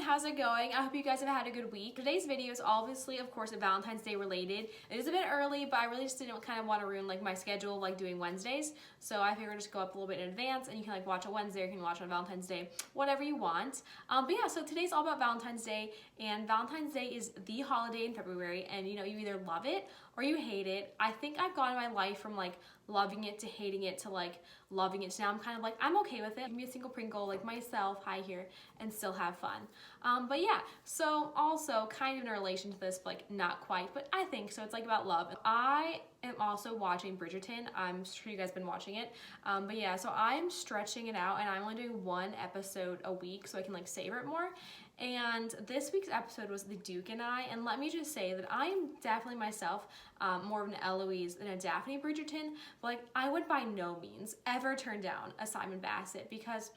how's it going? I hope you guys have had a good week. Today's video is obviously, of course, Valentine's Day related. It is a bit early, but I really just didn't kind of want to ruin like my schedule like doing Wednesdays. So I figured I'd just go up a little bit in advance and you can like watch on Wednesday or you can watch on Valentine's Day, whatever you want. But yeah, so today's all about Valentine's Day, and Valentine's Day is the holiday in February, and you know, you either love it or you hate it. I think I've gone in my life from like loving it to hating it to like loving it to now I'm kind of like, I'm okay with it. Give me a single Pringle like myself, hi here, and still have fun. But yeah, so also kind of in a relation to this, but like not quite, but I think so. It's like about love. I am also watching Bridgerton. I'm sure you guys have been watching it. But yeah, so I'm stretching it out and I'm only doing one episode a week so I can like savor it more. And this week's episode was The Duke and I, and let me just say that I am definitely myself more of an Eloise than a Daphne Bridgerton, but like I would by no means ever turn down a Simon Bassett, because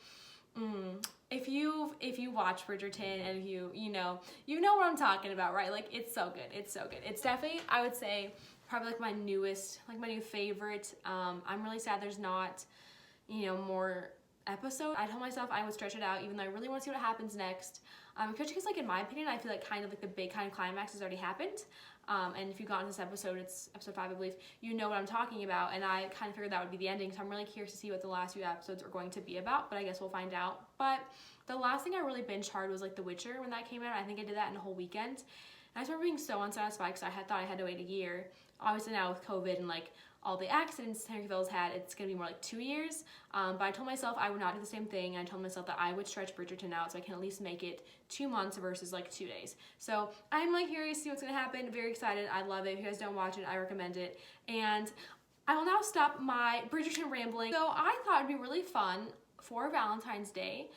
if you watch Bridgerton and if you know what I'm talking about, right? Like it's so good. It's so good. It's definitely, I would say, probably like my new favorite. I'm really sad there's not, more episodes. I told myself I would stretch it out even though I really want to see what happens next. Especially because like in my opinion, I feel like kind of like the big kind of climax has already happened. And if you've gotten this episode, it's episode 5, I believe, you know what I'm talking about, and I kind of figured that would be the ending, so I'm really curious to see what the last few episodes are going to be about, but I guess we'll find out. But the last thing I really binge hard was like The Witcher when that came out. I think I did that in a whole weekend. And I started being so unsatisfied because I had thought I had to wait a year. Obviously now with COVID and like all the accidents Henry Cavill's had, it's gonna be more like 2 years. But I told myself I would not do the same thing. And I told myself that I would stretch Bridgerton out so I can at least make it 2 months versus like 2 days. So I'm like curious to see what's gonna happen. Very excited. I love it. If you guys don't watch it, I recommend it. And I will now stop my Bridgerton rambling. So I thought it'd be really fun for Valentine's Day.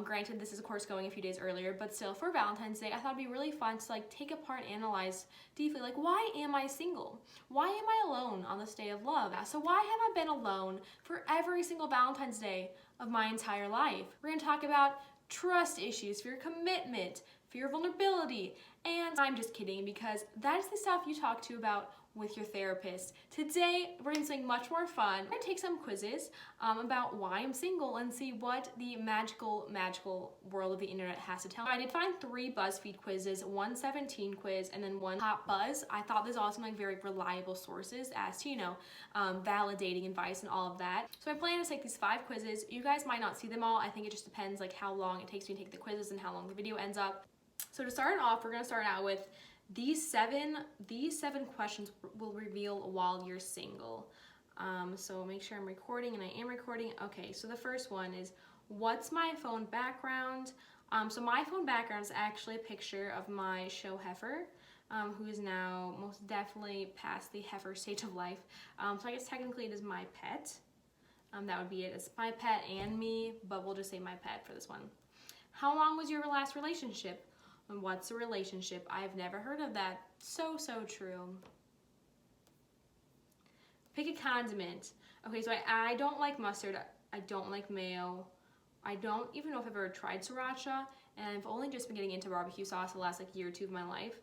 Granted, this is of course going a few days earlier, but still for Valentine's Day, I thought it'd be really fun to like take apart and analyze deeply, like, why am I single? Why am I alone on this day of love? So why have I been alone for every single Valentine's Day of my entire life? We're gonna talk about trust issues, fear of commitment, fear of vulnerability, and I'm just kidding, because that is the stuff you talk to about with your therapist. Today, we're doing something much more fun. We're gonna take some quizzes about why I'm single and see what the magical world of the internet has to tell me. I did find 3 BuzzFeed quizzes, 1 17 quiz, and then 1 Hot Buzz. I thought these all seemed like very reliable sources as to, validating advice and all of that. So I plan to take these 5 quizzes. You guys might not see them all. I think it just depends like how long it takes me to take the quizzes and how long the video ends up. So to start off, we're gonna start out with these seven questions will reveal while you're single. So make sure I'm recording, and I am recording. Okay, so the first one is, what's my phone background? So my phone background is actually a picture of my show heifer, who is now most definitely past the heifer stage of life. So I guess technically it is my pet. That would be it. It's my pet and me, but we'll just say my pet for this one. How long was your last relationship? And what's a relationship? I've never heard of that. So true. Pick a condiment. Okay, so I don't like mustard. I don't like mayo. I don't even know if I've ever tried sriracha, and I've only just been getting into barbecue sauce the last like year or 2 of my life.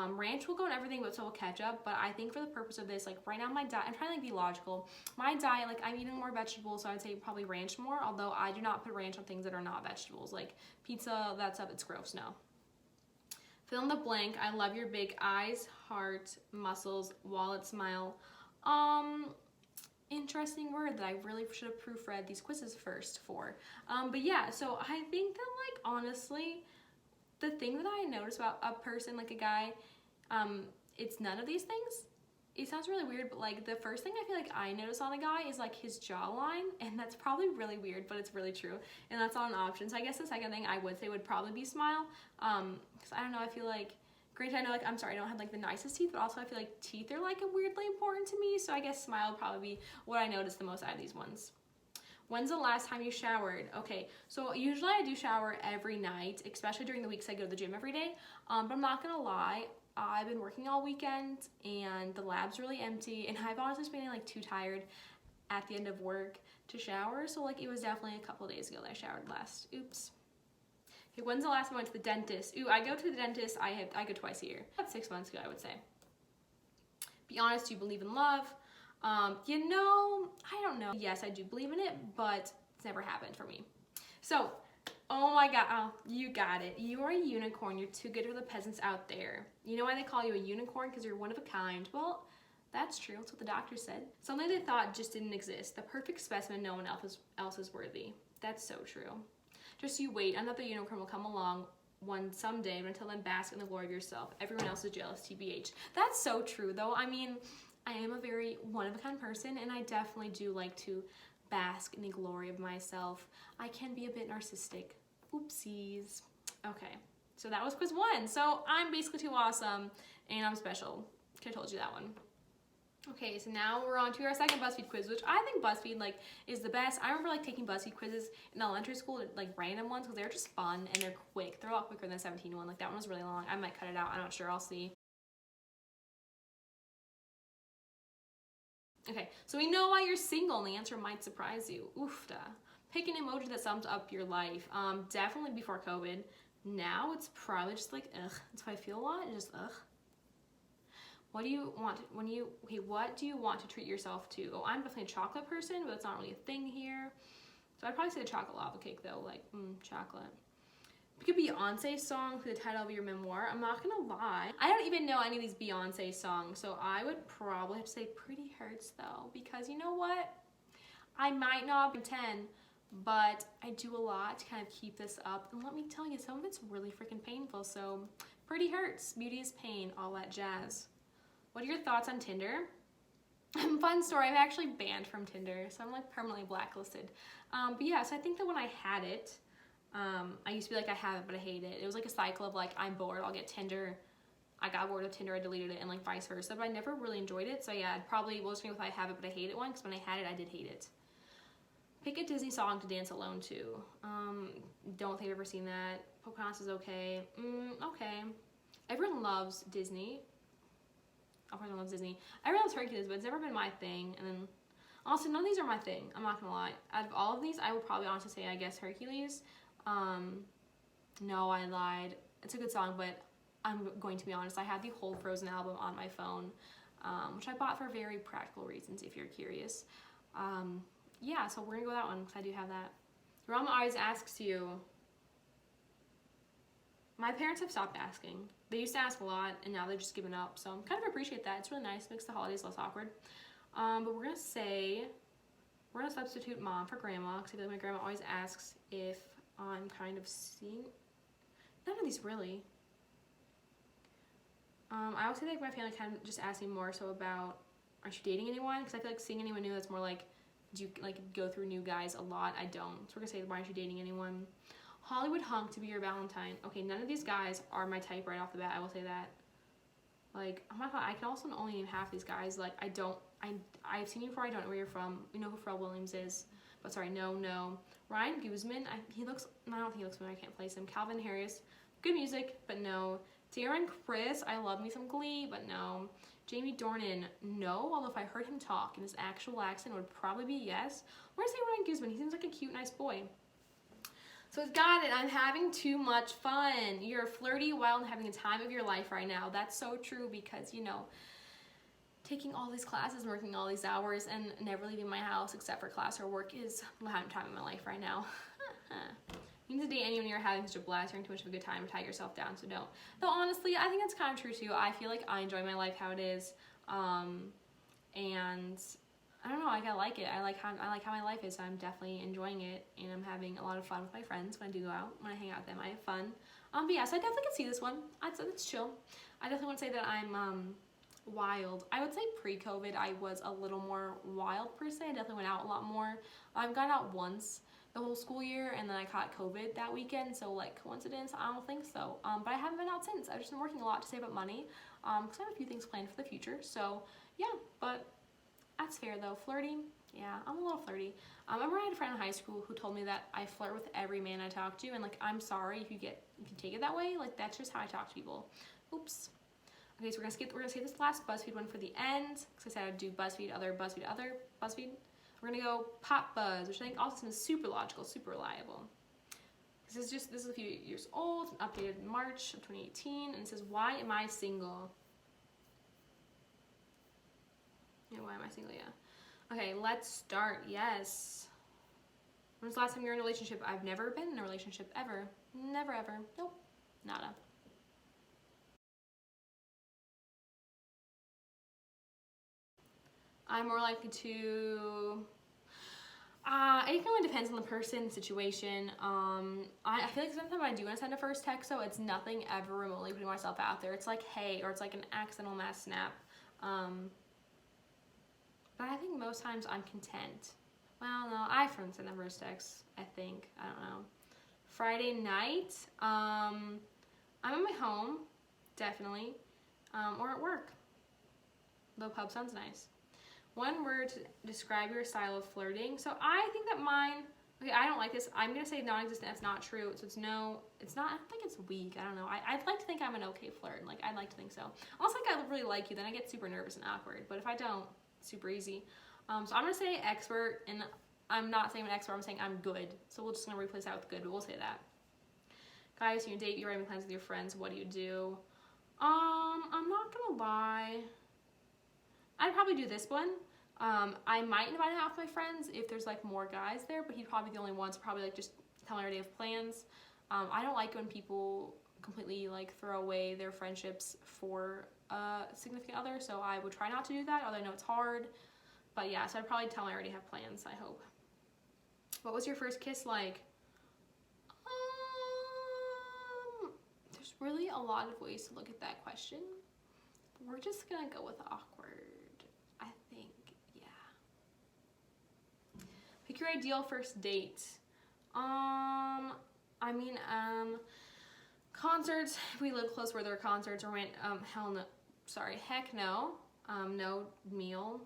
Ranch will go in everything, but so will ketchup. But I think for the purpose of this, like right now my diet, I'm trying to like be logical. My diet, like I'm eating more vegetables, so I'd say probably ranch more, although I do not put ranch on things that are not vegetables. Like pizza, that stuff, it's gross, no. Fill in the blank. I love your big eyes, heart, muscles, wallet, smile. Interesting word that I really should have proofread these quizzes first for. But yeah, so I think that like honestly, the thing that I notice about a person, like a guy, it's none of these things. It sounds really weird, but like the first thing I feel like I notice on a guy is like his jawline, and that's probably really weird, but it's really true, and that's not an option. So I guess the second thing I would say would probably be smile, because I don't know, I feel like, granted I know like, I'm sorry, I don't have like the nicest teeth, but also I feel like teeth are like weirdly important to me, so I guess smile would probably be what I notice the most out of these ones. When's the last time you showered? Okay, so usually I do shower every night, especially during the weeks I go to the gym every day, but I'm not gonna lie, I've been working all weekend and the lab's really empty, and I've honestly just been like too tired at the end of work to shower, so like it was definitely a couple days ago that I showered last. Oops. Okay, when's the last time I went to the dentist? Ooh, I go to the dentist, I go twice a year. About 6 months ago, I would say. Be honest, do you believe in love? I don't know. Yes, I do believe in it, but it's never happened for me. So Oh my god, oh, you got it. You are a unicorn. You're too good for the peasants out there. You know why they call you a unicorn? Because you're one of a kind. Well, that's true. That's what the doctor said. Something they thought just didn't exist. The perfect specimen no one else is worthy. That's so true. Just you wait. Another unicorn will come along one someday, but until then, bask in the glory of yourself. Everyone else is jealous, TBH. That's so true, though. I mean, I am a very one-of-a-kind person, and I definitely do like to bask in the glory of myself. I can be a bit narcissistic. Oopsies. Okay, so that was quiz 1. So I'm basically too awesome, and I'm special. I told you that one. Okay, so now we're on to our second BuzzFeed quiz, which I think BuzzFeed is the best. I remember taking BuzzFeed quizzes in elementary school, random ones, because they're just fun and they're quick. They're a lot quicker than the 17 one. That one was really long. I might cut it out. I'm not sure. I'll see. Okay, so we know why you're single, and the answer might surprise you. Oofda. Pick an emoji that sums up your life. Definitely before COVID. Now it's probably just ugh. That's how I feel a lot. Just ugh. What do you want what do you want to treat yourself to? Oh, I'm definitely a chocolate person, but it's not really a thing here. So I'd probably say the chocolate lava cake though, chocolate. It could be Beyonce song for the title of your memoir. I'm not gonna lie. I don't even know any of these Beyonce songs, so I would probably have to say Pretty Hurts though, because you know what? I might not be 10, but I do a lot to kind of keep this up. And let me tell you, some of it's really freaking painful, so Pretty Hurts, Beauty is Pain, all that jazz. What are your thoughts on Tinder? Fun story, I'm actually banned from Tinder, so I'm permanently blacklisted. But yeah, so I think that when I had it, I used to be I have it, but I hate it. It was a cycle of I'm bored, I'll get Tinder. I got bored of Tinder, I deleted it, and vice versa, but I never really enjoyed it. So yeah, I'd probably will just go with I have it, but I hate it one, because when I had it, I did hate it. Pick a Disney song to dance alone to. Don't think I've ever seen that. Pocahontas is okay. Okay. Everyone loves Disney. Everyone loves Disney. Everyone loves Hercules, but it's never been my thing. And then, also, none of these are my thing. I'm not gonna lie. Out of all of these, I would probably honestly say, I guess, Hercules. No, I lied. It's a good song, but I'm going to be honest. I have the whole Frozen album on my phone, which I bought for very practical reasons, if you're curious. Yeah, so we're gonna go with that one, because I do have that. Your mom always asks you. My parents have stopped asking. They used to ask a lot, and now they've just given up. So I kind of appreciate that. It's really nice. Makes the holidays less awkward. But we're gonna substitute mom for grandma, because I feel my grandma always asks if I'm kind of seeing. None of these really. I would say my family kind of just asks me more so about, aren't you dating anyone? Because I feel seeing anyone new, that's more do you go through new guys a lot? I don't. So we're gonna say, why aren't you dating anyone? Hollywood hunk to be your Valentine. Okay, none of these guys are my type right off the bat. I will say that. Oh my god, I can also only name half these guys. I've seen you before. I don't know where you're from. We know who Pharrell Williams is, but sorry, no. Ryan Guzman. I don't think he looks familiar. I can't place him. Calvin Harris. Good music, but no. Darren Criss. I love me some Glee, but no. Jamie Dornan. No. Although if I heard him talk in his actual accent, it would probably be yes. We're gonna say Ryan Guzman. He seems like a cute, nice boy. So it's got it. I'm having too much fun. You're flirty while having the time of your life right now. That's so true, because, taking all these classes and working all these hours and never leaving my house except for class or work is having time in my life right now. You need to date anyone you're having such a blast, you're having too much of a good time, tie yourself down, so don't. Though honestly, I think that's kind of true too. I feel I enjoy my life how it is. And I don't know, I like it. I like how my life is, so I'm definitely enjoying it, and I'm having a lot of fun with my friends when I do go out, when I hang out with them. I have fun. But yeah, so I definitely can see this one. I'd say it's chill. I definitely wouldn't say that I'm wild. I would say pre-COVID I was a little more wild per se. I definitely went out a lot more. I've gone out once the whole school year, and then I caught COVID that weekend, so coincidence? I don't think so. But I haven't been out since. I've just been working a lot to save up money, because I have a few things planned for the future. So yeah, but that's fair though. Flirting, yeah, I'm a little flirty. I remember I had a friend in high school who told me that I flirt with every man I talk to, and I'm sorry if you take it that way. That's just how I talk to people. Oops. Okay, so we're gonna skip this last BuzzFeed one for the end, because I said I'd do BuzzFeed, other BuzzFeed, other BuzzFeed. We're gonna go Pop Buzz, which I think also is super logical, super reliable. This is a few years old, updated in March of 2018, and it says, why am I single? Yeah, why am I single? Yeah. Okay, let's start. Yes. When was the last time you were in a relationship? I've never been in a relationship ever. Never ever. Nope. Nada. I'm more likely to... it really depends on the person, situation. I feel like sometimes I do want to send a first text, so it's nothing ever remotely putting myself out there. It's like, hey, or it's like an accidental mass snap. But I think most times I'm content. Well, no, I haven't sent a first text, I think. I don't know. Friday night, I'm at my home, definitely, or at work. The pub sounds nice. One word to describe your style of flirting. So I think that mine, okay, I don't like this. I'm going to say non-existent. That's not true. So it's no, it's not, I don't think it's weak. I don't know. I'd like to think I'm an okay flirt. Like, I'd like to think so. Also, like, I really like you, then I get super nervous and awkward. But if I don't, super easy. So I'm going to say expert, and I'm not saying I'm an expert. I'm saying I'm good. So we're just going to replace that with good, but we'll say that. Guys, when you date, you're writing plans with your friends. What do you do? I'm not going to lie. I'd probably do this one. I might invite half my friends if there's like more guys there, but he'd probably be the only one, so probably like just tell me already have plans. I don't like when people completely like throw away their friendships for a significant other, so I would try not to do that, although I know it's hard. But yeah, so I'd probably tell him I already have plans, I hope. What was your first kiss like? There's really a lot of ways to look at that question. We're just gonna go with awkward, I think, yeah. Pick your ideal first date. Concerts, if we live close where there are concerts, or heck no. No meal.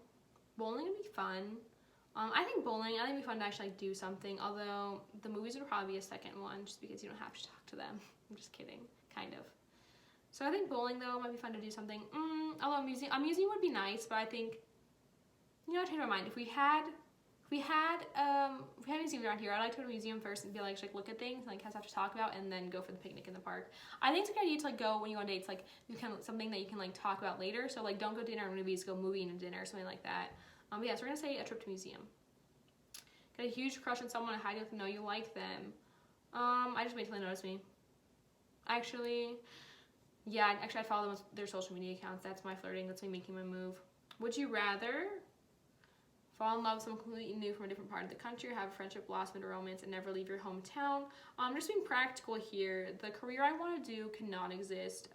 Bowling would be fun. I think it'd be fun to actually like, do something, although the movies would probably be a second one, just because you don't have to talk to them. I'm just kidding, kind of. So I think bowling, though, might be fun to do something. Although a museum would be nice, but I think, I changed my mind. If we had museums around here, I'd like to go to a museum first and be like look at things, like have stuff to talk about, and then go for the picnic in the park. I think it's a good idea to like go when you go on dates, like you can something that you can like talk about later. So like don't go to dinner and movies, go movie and dinner or something like that. But yeah, so we're gonna say a trip to museum. Got a huge crush on someone, how do you know you like them? I just wait till they notice me. Actually, I follow them with their social media accounts. That's my flirting. That's me making my move. Would you rather fall in love with someone completely new from a different part of the country, or have a friendship blossom into romance and never leave your hometown? Just being practical here, the career I want to do cannot exist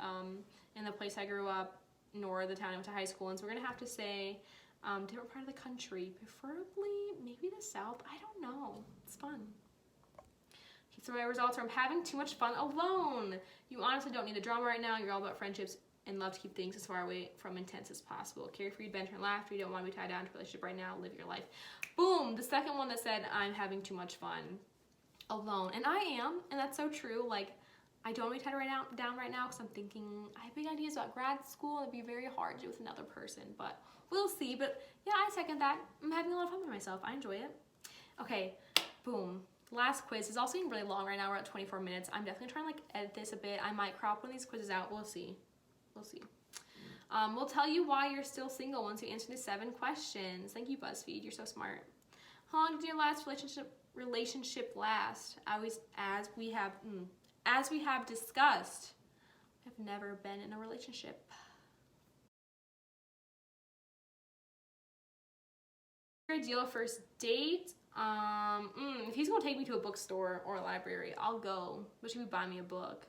in the place I grew up, nor the town I went to high school in. So we're going to have to say different part of the country, preferably maybe the South. I don't know. It's fun. Okay, so my results are I'm having too much fun alone. You honestly don't need the drama right now. You're all about friendships and love to keep things as far away from intense as possible. Carefree, adventure, and laughter. You don't want to be tied down to a relationship right now. Live your life. Boom! The second one that said, I'm having too much fun alone. And I am, and that's so true. Like, I don't want to be tied down right now because I'm thinking, I have big ideas about grad school. It'd be very hard to do with another person, but we'll see. But yeah, I second that. I'm having a lot of fun with myself. I enjoy it. Okay, boom. Last quiz is also getting really long right now. We're at 24 minutes. I'm definitely trying to like edit this a bit. I might crop one of these quizzes out. We'll see. We'll see. We'll tell you why you're still single once you answer the 7 questions. Thank you, BuzzFeed. You're so smart. How long did your last relationship last? As we have discussed, I've never been in a relationship. Your ideal first date? If he's gonna take me to a bookstore or a library, I'll go. But should we buy me a book?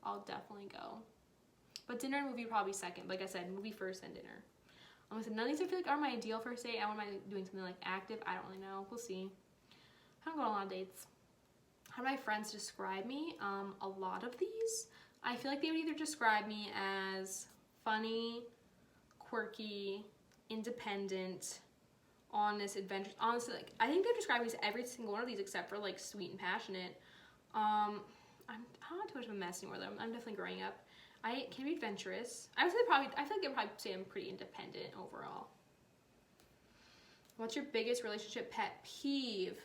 I'll definitely go. But dinner and movie probably second. Like I said, movie first and dinner. I said none of these I feel like are my ideal first date. I want to be doing something like active. I don't really know. We'll see. I don't go on a lot of dates. How do my friends describe me? A lot of these, I feel like they would either describe me as funny, quirky, independent, honest, adventurous. Honestly, like I think they describe me as every single one of these except for like sweet and passionate. I'm not too much of a mess anymore though. I'm definitely growing up. I can be adventurous. I feel like they'd probably say I'm pretty independent overall. What's your biggest relationship pet peeve?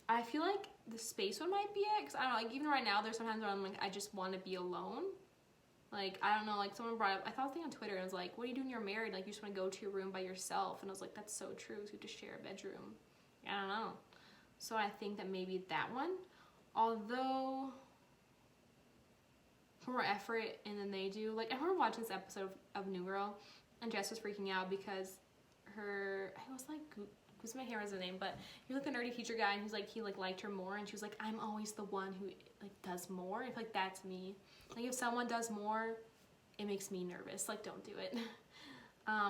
I feel like the space one might be it, because I don't know, like even right now there's sometimes where I'm like, I just want to be alone. Like, I don't know, like someone brought up, I thought a thing on Twitter and it was like, what do you do when you're married? Like, you just want to go to your room by yourself. And I was like, that's so true. So you have to share a bedroom. I don't know. So I think that maybe that one, although more effort and then they do. Like, I remember watching this episode of New Girl and Jess was freaking out because I was like, who's my hair is the name, but he was like the nerdy teacher guy and he liked her more and she was like, I'm always the one who like does more. I feel like that's me. Like if someone does more, it makes me nervous. Like don't do it.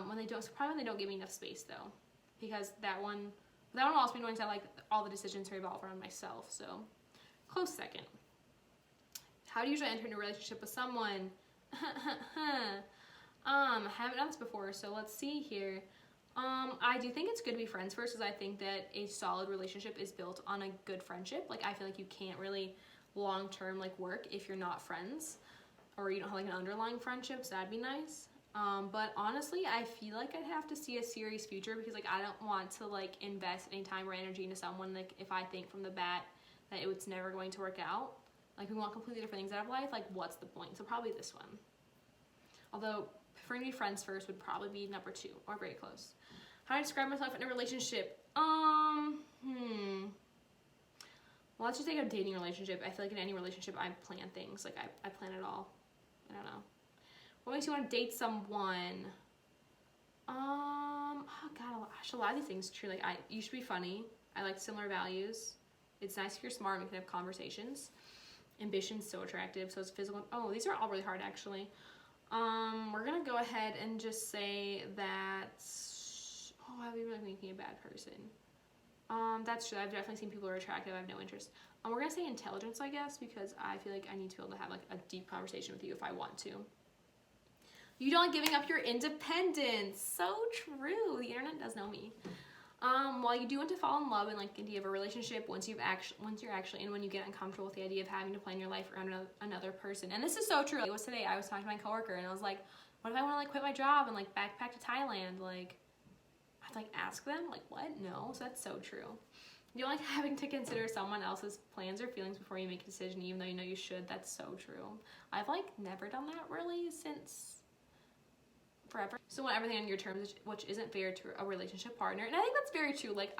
When they don't give me enough space though, because that one will also be annoying because I like all the decisions revolve around myself. So close second. How do you usually enter into a relationship with someone? Haven't done this before, so let's see here. I do think it's good to be friends first, because I think that a solid relationship is built on a good friendship. Like I feel like you can't really long-term like work if you're not friends, or you don't have like an underlying friendship, so that'd be nice. But honestly, I feel like I'd have to see a serious future, because like I don't want to like invest any time or energy into someone like if I think from the bat that it's never going to work out. Like we want completely different things out of life, like what's the point? So probably this one. Although preferring to be friends first would probably be number 2, or very close. How do I describe myself in a relationship? Well, let's just take a dating relationship. I feel like in any relationship I plan things. Like I plan it all. I don't know. What makes you want to date someone? Oh gosh, a lot of these things are true. Like you should be funny. I like similar values. It's nice if you're smart and we can have conversations. Ambition's so attractive, so it's physical. Oh, these are all really hard actually. We're gonna go ahead and just say that, I'd be like making a bad person. That's true. I've definitely seen people who are attractive. I have no interest. We're gonna say intelligence, I guess, because I feel like I need to be able to have like a deep conversation with you if I want to. You don't like giving up your independence. So true. The internet does know me. While you do want to fall in love and like the idea of a relationship, once you're actually in, when you get uncomfortable with the idea of having to plan your life around another person. And this is so true. It was today, I was talking to my coworker and I was like, what if I want to like quit my job and like backpack to Thailand? Like, I'd like ask them, like what? No. So that's so true. You don't like having to consider someone else's plans or feelings before you make a decision, even though you know you should. That's so true. I've like never done that really since forever. So want everything on your terms, which isn't fair to a relationship partner. And I think that's very true. Like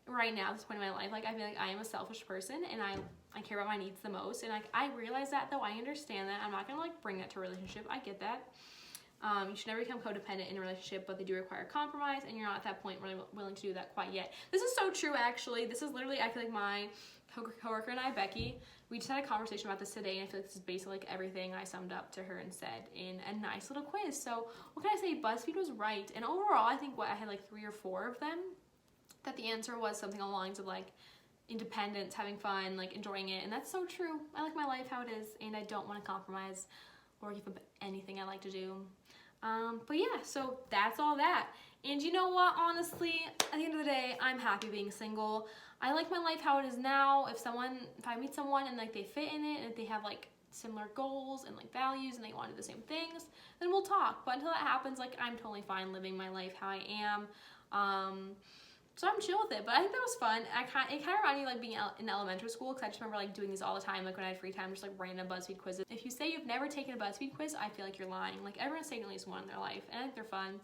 right now, at this point in my life, like I feel like I am a selfish person and I care about my needs the most. And like I realize that though, I understand that. I'm not gonna like bring that to a relationship. I get that. You should never become codependent in a relationship, but they do require compromise, and you're not at that point really willing to do that quite yet. This is so true, actually. This is literally, I feel like my coworker and I, Becky, we just had a conversation about this today, and I feel like this is basically like everything I summed up to her and said in a nice little quiz. So what can I say? BuzzFeed was right, and overall, I think I had like 3 or 4 of them, that the answer was something along the lines of like independence, having fun, like enjoying it, and that's so true. I like my life how it is, and I don't want to compromise or give up anything I like to do. But yeah, so that's all that. And you know what, honestly, at the end of the day, I'm happy being single. I like my life how it is now. If I meet someone and like they fit in it, and if they have like similar goals and like values and they want to do the same things, then we'll talk. But until that happens, like I'm totally fine living my life how I am. So I'm chill with it, but I think that was fun. It kind of reminded me of like being in elementary school, because I just remember like doing these all the time, like when I had free time, just like random BuzzFeed quizzes. If you say you've never taken a BuzzFeed quiz, I feel like you're lying. Like everyone's taken at least one in their life, and I think they're fun.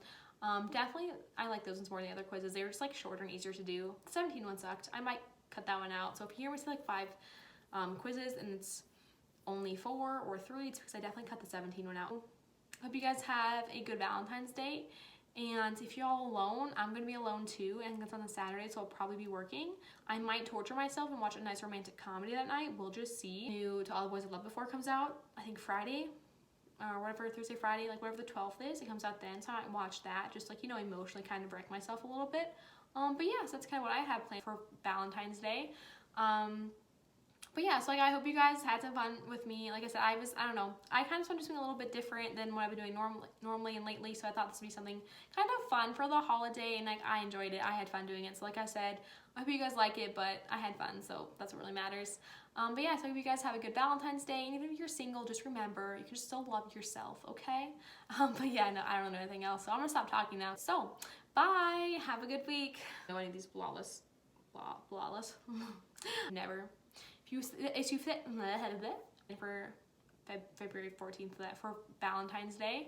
Definitely, I like those ones more than the other quizzes. They were just like shorter and easier to do. The 17 one sucked. I might cut that one out. So if you hear me say like 5 quizzes and it's only 4 or 3, it's because I definitely cut the 17 one out. Hope you guys have a good Valentine's Day. And if you're all alone, I'm going to be alone too. I think it's on a Saturday, so I'll probably be working. I might torture myself and watch a nice romantic comedy that night. We'll just see. New To All the Boys I Loved Before comes out, I think Friday, or whatever, Thursday, Friday, like whatever the 12th is. It comes out then, so I might watch that. Just like, you know, emotionally kind of wreck myself a little bit. But yeah, so that's kind of what I have planned for Valentine's Day. But yeah, so like I hope you guys had some fun with me. Like I said, I don't know, I kind of just want to do something a little bit different than what I've been doing normally and lately, so I thought this would be something kind of fun for the holiday, and like I enjoyed it. I had fun doing it, so like I said, I hope you guys like it, but I had fun, so that's what really matters. But yeah, so I hope you guys have a good Valentine's Day, and even if you're single, just remember, you can still love yourself, okay? But yeah, no, I don't know anything else, so I'm gonna stop talking now. So, bye, have a good week. No, I need these flawless, never. If you fit for February 14th for Valentine's Day.